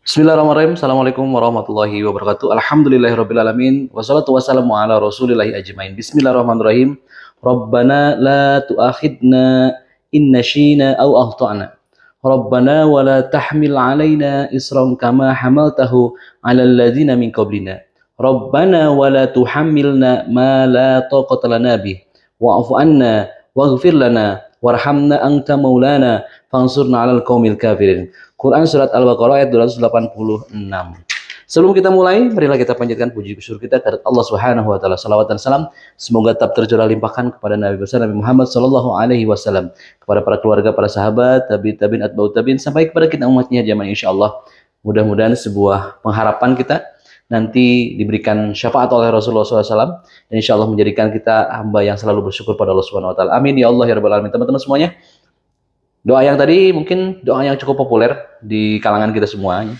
Bismillahirrahmanirrahim. Assalamualaikum warahmatullahi wabarakatuh. Alhamdulillahirrabbilalamin. Wassalatu wassalamu ala rasulillahi ajmain. Bismillahirrahmanirrahim. Rabbana la tuakhidna in nashina aw akhtana. Rabbana wa la tahmil alaina isran kama hamaltahu ala alladhina min qablina. Rabbana wa la tuhammilna ma la taqata lana bih. Wa'fu anna waghfir lana warhamna anta maulana fansurna 'alal qaumil kafirin. Quran Surat Al-Baqarah ayat 286. Sebelum kita mulai, marilah kita panjatkan puji syukur kita kepada Allah Subhanahu wa taala. Salawat dan salam semoga tetap tercurah limpahkan kepada Nabi besar Nabi Muhammad sallallahu alaihi wasallam, kepada para keluarga, para sahabat, tabi'in, atba'ut tabi'in, sampai kepada kita umatnya jamaah insyaallah. Mudah-mudahan sebuah pengharapan kita nanti diberikan syafaat oleh Rasulullah SAW dan insyaallah menjadikan kita hamba yang selalu bersyukur pada Allah Subhanahu wa taala. Amin ya Allah ya rabbal alamin. Teman-teman semuanya, doa yang tadi mungkin doa yang cukup populer di kalangan kita semuanya.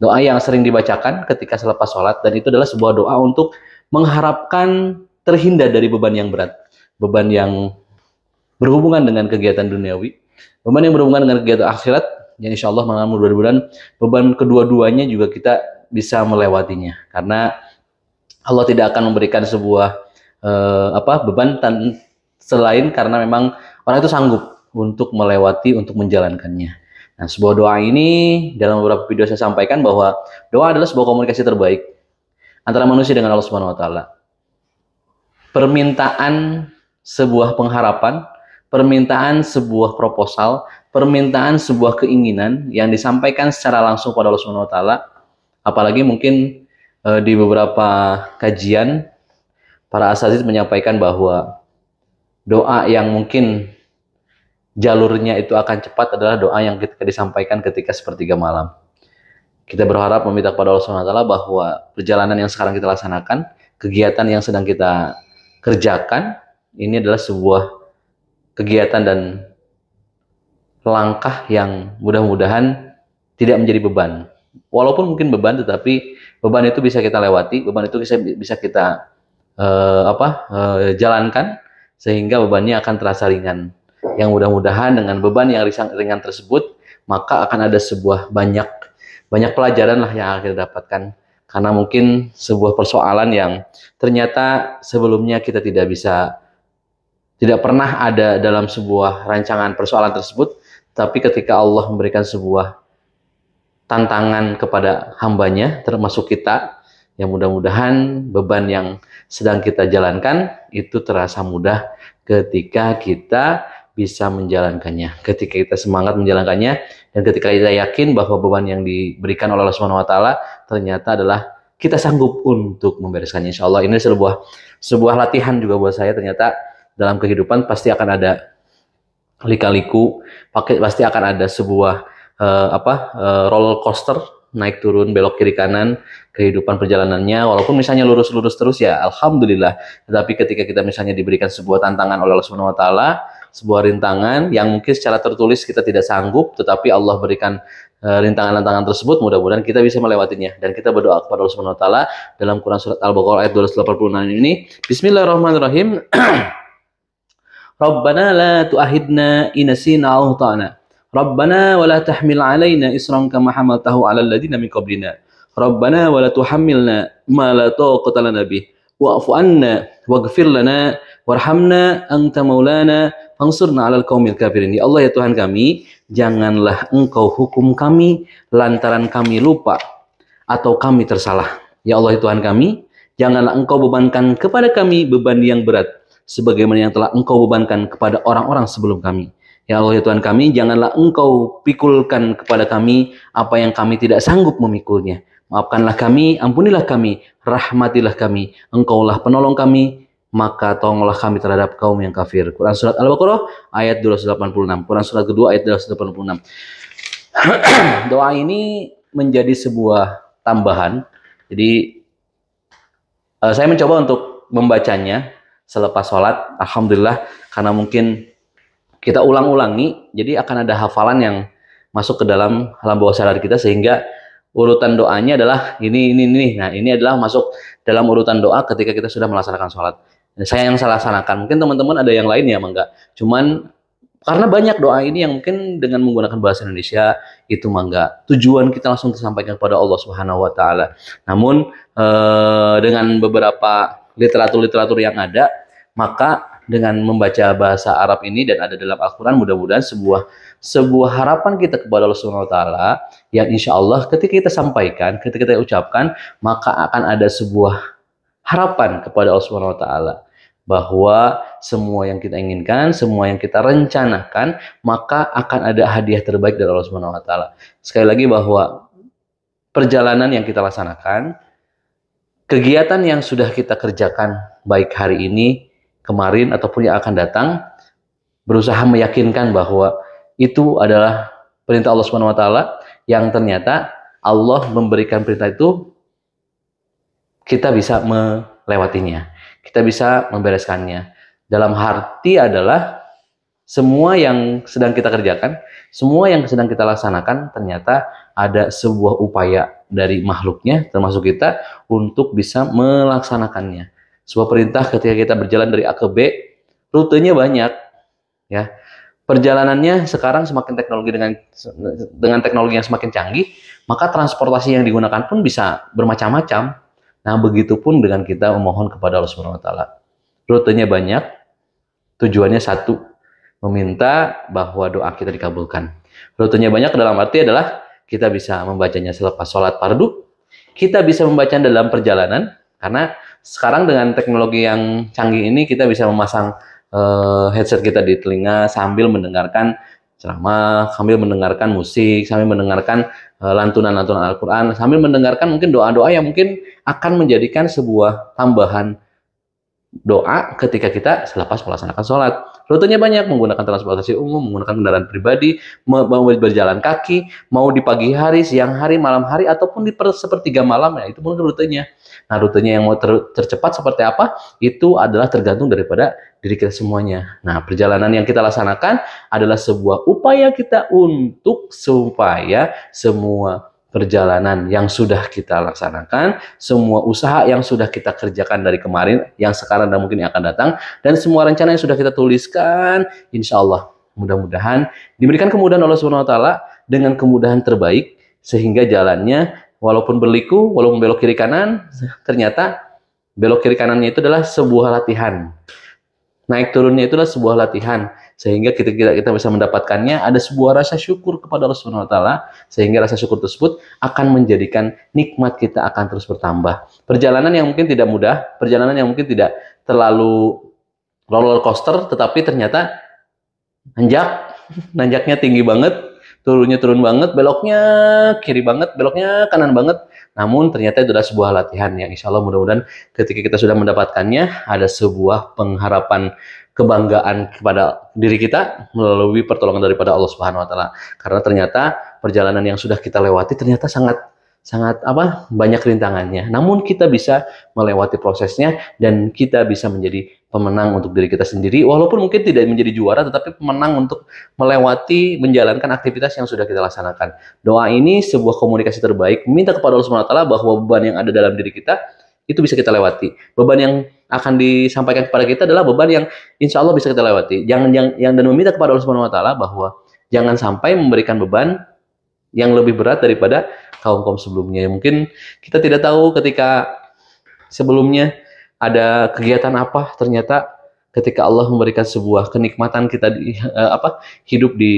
Doa yang sering dibacakan ketika selepas sholat, dan itu adalah sebuah doa untuk mengharapkan terhindar dari beban yang berat. Beban yang berhubungan dengan kegiatan duniawi, beban yang berhubungan dengan kegiatan akhirat, yang insya Allah mudah-mudahan beban kedua-duanya juga kita bisa melewatinya. Karena Allah tidak akan memberikan sebuah beban selain karena memang orang itu sanggup untuk melewati, untuk menjalankannya. Nah, sebuah doa ini dalam beberapa video saya sampaikan bahwa doa adalah sebuah komunikasi terbaik antara manusia dengan Allah Subhanahu wa taala. Permintaan sebuah pengharapan, permintaan sebuah proposal, permintaan sebuah keinginan yang disampaikan secara langsung pada Allah Subhanahu wa taala. Apalagi mungkin di beberapa kajian para asatidz menyampaikan bahwa doa yang mungkin jalurnya itu akan cepat adalah doa yang ketika disampaikan ketika sepertiga malam. Kita berharap meminta kepada Allah Subhanahu wa taala bahwa perjalanan yang sekarang kita laksanakan, kegiatan yang sedang kita kerjakan, ini adalah sebuah kegiatan dan langkah yang mudah-mudahan tidak menjadi beban. Walaupun mungkin beban, tetapi beban itu bisa kita lewati, beban itu bisa kita jalankan sehingga bebannya akan terasa ringan. Yang mudah-mudahan dengan beban yang ringan tersebut, maka akan ada sebuah banyak pelajaran lah yang akan kita dapatkan. Karena mungkin sebuah persoalan yang ternyata sebelumnya kita tidak pernah ada dalam sebuah rancangan persoalan tersebut, tapi ketika Allah memberikan sebuah tantangan kepada hambanya, termasuk kita, yang mudah-mudahan beban yang sedang kita jalankan itu terasa mudah ketika kita bisa menjalankannya, ketika kita semangat menjalankannya, dan ketika kita yakin bahwa beban yang diberikan oleh Allah Subhanahu wa taala ternyata adalah kita sanggup untuk membereskannya. Insya Allah ini sebuah latihan juga buat saya. Ternyata dalam kehidupan pasti akan ada lika-liku, pasti akan ada sebuah roller coaster, naik turun, belok kiri kanan, kehidupan perjalanannya. Walaupun misalnya lurus-lurus terus ya alhamdulillah, tetapi ketika kita misalnya diberikan sebuah tantangan oleh Allah Subhanahu wa taala, sebuah rintangan yang mungkin secara tertulis kita tidak sanggup, tetapi Allah berikan rintangan-rintangan tersebut, mudah-mudahan kita bisa melewatinya. Dan kita berdoa kepada Allah Subhanahu wa taala dalam Quran Surat Al-Baqarah ayat 286 ini. Bismillahirrahmanirrahim. Rabbana la tu'ahidna in nasina aw akhtana. Rabbana wa la tahmil 'alaina isran kama hamaltahu 'alal ladzina min qablina. Rabbana wa la tuhammilna ma la taqata lana bih. Wa'fu anna waghfir lana warhamna anta maulana fansurna 'alal qaumil kafirin. Ya Allah ya Tuhan kami, janganlah Engkau hukum kami lantaran kami lupa atau kami tersalah. Ya Allah ya Tuhan kami, janganlah Engkau bebankan kepada kami beban yang berat sebagaimana yang telah Engkau bebankan kepada orang-orang sebelum kami. Ya Allah ya Tuhan kami, janganlah Engkau pikulkan kepada kami apa yang kami tidak sanggup memikulnya. Maafkanlah kami, ampunilah kami, rahmatilah kami. Engkaulah penolong kami, maka tolonglah kami terhadap kaum yang kafir. Quran Surat Al-Baqarah ayat 286. Quran Surat kedua ayat 286. Doa ini menjadi sebuah tambahan. Jadi saya mencoba untuk membacanya selepas sholat. Alhamdulillah, karena mungkin kita ulang-ulangi, jadi akan ada hafalan yang masuk ke dalam alam bawah sadar kita, sehingga urutan doanya adalah ini. Nah, ini adalah masuk dalam urutan doa ketika kita sudah melaksanakan sholat. Saya yang salah laksanakan, mungkin teman-teman ada yang lain ya, enggak. Cuman Karena banyak doa ini yang mungkin dengan menggunakan bahasa Indonesia itu mangga tujuan kita langsung tersampaikan kepada Allah Subhanahu wa taala. Namun dengan beberapa literatur-literatur yang ada, maka dengan membaca bahasa Arab ini dan ada dalam Al-Qur'an, mudah-mudahan sebuah harapan kita kepada Allah Subhanahu wa taala yang insya Allah ketika kita sampaikan, ketika kita ucapkan, maka akan ada sebuah harapan kepada Allah Subhanahu wa taala bahwa semua yang kita inginkan, semua yang kita rencanakan, maka akan ada hadiah terbaik dari Allah Subhanahu wa taala. Sekali lagi bahwa perjalanan yang kita laksanakan, kegiatan yang sudah kita kerjakan baik hari ini, kemarin ataupun yang akan datang, berusaha meyakinkan bahwa itu adalah perintah Allah Subhanahu wa taala yang ternyata Allah memberikan perintah itu kita bisa melewatinya. Kita bisa membereskannya. Dalam arti adalah semua yang sedang kita kerjakan, semua yang sedang kita laksanakan, ternyata ada sebuah upaya dari makhluknya, termasuk kita, untuk bisa melaksanakannya. Sebuah perintah ketika kita berjalan dari A ke B, rutenya banyak. Ya, perjalanannya sekarang semakin teknologi dengan teknologi yang semakin canggih, maka transportasi yang digunakan pun bisa bermacam-macam. Nah, begitupun dengan kita memohon kepada Allah Subhanahu wa taala. Rutenya banyak, tujuannya satu, meminta bahwa doa kita dikabulkan. Rutenya banyak dalam arti adalah kita bisa membacanya selepas sholat fardu, kita bisa membaca dalam perjalanan, karena sekarang dengan teknologi yang canggih ini kita bisa memasang headset kita di telinga sambil mendengarkan ceramah, sambil mendengarkan musik, sambil mendengarkan lantunan-lantunan Al-Quran, sambil mendengarkan mungkin doa-doa yang mungkin akan menjadikan sebuah tambahan doa ketika kita selepas melaksanakan sholat. Rutenya banyak, menggunakan transportasi umum, menggunakan kendaraan pribadi, mau berjalan kaki, mau di pagi hari, siang hari, malam hari, ataupun di sepertiga malam, ya itu pun rutenya. Nah, rutenya yang mau tercepat seperti apa, itu adalah tergantung daripada diri kita semuanya. Nah, perjalanan yang kita laksanakan adalah sebuah upaya kita untuk supaya semua perjalanan yang sudah kita laksanakan, semua usaha yang sudah kita kerjakan dari kemarin, yang sekarang dan mungkin yang akan datang, dan semua rencana yang sudah kita tuliskan, insya Allah mudah-mudahan diberikan kemudahan Allah Subhanahu wa taala dengan kemudahan terbaik, sehingga jalannya walaupun berliku, walaupun belok kiri kanan, ternyata belok kiri kanannya itu adalah sebuah latihan. Naik turunnya itulah sebuah latihan, sehingga kita bisa mendapatkannya ada sebuah rasa syukur kepada Allah Subhanahu wa taala, sehingga rasa syukur tersebut akan menjadikan nikmat kita akan terus bertambah. Perjalanan yang mungkin tidak mudah, perjalanan yang mungkin tidak terlalu roller coaster, tetapi ternyata nanjaknya tinggi banget, turunnya turun banget, beloknya kiri banget, beloknya kanan banget. Namun ternyata itu adalah sebuah latihan yang insya Allah mudah-mudahan ketika kita sudah mendapatkannya, ada sebuah pengharapan kebanggaan kepada diri kita melalui pertolongan daripada Allah Subhanahu wa taala. Karena ternyata perjalanan yang sudah kita lewati ternyata sangat banyak rintangannya. Namun kita bisa melewati prosesnya dan kita bisa menjadi pemenang untuk diri kita sendiri, walaupun mungkin tidak menjadi juara, tetapi pemenang untuk melewati menjalankan aktivitas yang sudah kita laksanakan. Doa ini sebuah komunikasi terbaik, minta kepada Allah Subhanahu wa taala bahwa beban yang ada dalam diri kita itu bisa kita lewati. Beban yang akan disampaikan kepada kita adalah beban yang insya Allah bisa kita lewati. Dan meminta kepada Allah Subhanahu wa taala bahwa jangan sampai memberikan beban yang lebih berat daripada kaum-kaum sebelumnya. Mungkin kita tidak tahu ketika sebelumnya ada kegiatan apa, ternyata ketika Allah memberikan sebuah kenikmatan kita hidup di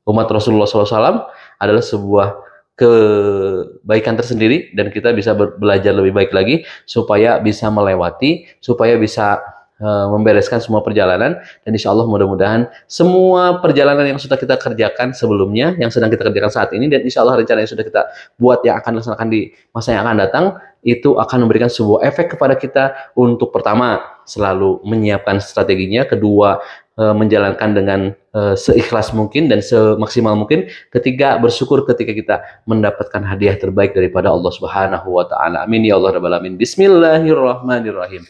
umat Rasulullah SAW adalah sebuah kebaikan tersendiri, dan kita bisa belajar lebih baik lagi supaya bisa melewati, supaya bisa membereskan semua perjalanan, dan insya Allah mudah-mudahan semua perjalanan yang sudah kita kerjakan sebelumnya, yang sedang kita kerjakan saat ini, dan insya Allah rencana yang sudah kita buat yang akan dilaksanakan di masa yang akan datang, itu akan memberikan sebuah efek kepada kita untuk pertama, selalu menyiapkan strateginya, kedua, menjalankan dengan seikhlas mungkin dan semaksimal mungkin, ketiga, bersyukur ketika kita mendapatkan hadiah terbaik daripada Allah Subhanahu wa taala. Amin ya Allah rabbal alamin. Bismillahirrahmanirrahim.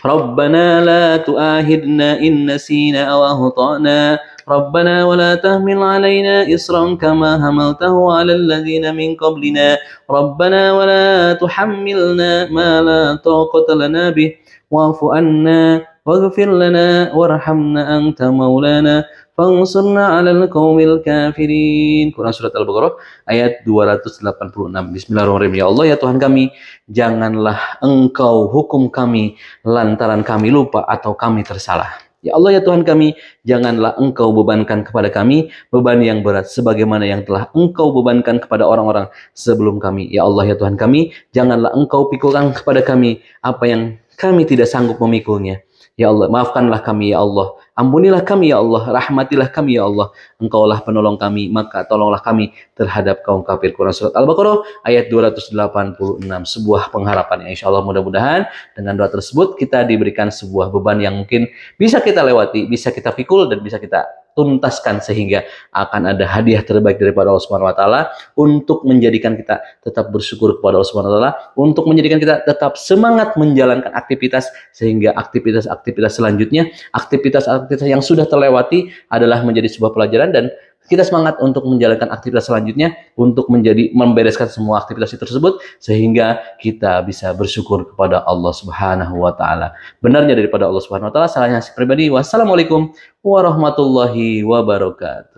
ربنا لا تؤاخذنا إن نسينا أو أخطأنا ربنا ولا تحمل علينا إصرا كما حملته على الذين من قبلنا ربنا ولا تحملنا ما لا طاقة لنا به واعف عنا waghfir lana warhamna anta maulana fansurna 'alal qaumil kafirin. Quran surat Al-Baqarah ayat 286. Bismillahirrahmanirrahim. Ya Allah, ya Tuhan kami, janganlah Engkau hukum kami lantaran kami lupa atau kami tersalah. Ya Allah, ya Tuhan kami, janganlah Engkau bebankan kepada kami beban yang berat sebagaimana yang telah Engkau bebankan kepada orang-orang sebelum kami. Ya Allah, ya Tuhan kami, janganlah Engkau pikulkan kepada kami apa yang kami tidak sanggup memikulnya. Ya Allah, maafkanlah kami ya Allah. Ampunilah kami ya Allah, rahmatilah kami ya Allah. Engkaulah penolong kami, maka tolonglah kami terhadap kaum kafir. Quran surat Al-Baqarah ayat 286. Sebuah pengharapan yang insya Allah mudah-mudahan dengan doa tersebut kita diberikan sebuah beban yang mungkin bisa kita lewati, bisa kita pikul dan bisa kita tuntaskan sehingga akan ada hadiah terbaik daripada Allah Subhanahu wa taala untuk menjadikan kita tetap bersyukur kepada Allah Subhanahu wa taala, untuk menjadikan kita tetap semangat menjalankan aktivitas sehingga aktivitas-aktivitas selanjutnya, aktivitas-aktivitas yang sudah terlewati adalah menjadi sebuah pelajaran dan kita semangat untuk menjalankan aktivitas selanjutnya untuk membereskan semua aktivitas tersebut sehingga kita bisa bersyukur kepada Allah Subhanahu wa taala. Benarnya daripada Allah Subhanahu wa taala, salahnya si pribadi. Wassalamualaikum warahmatullahi wabarakatuh.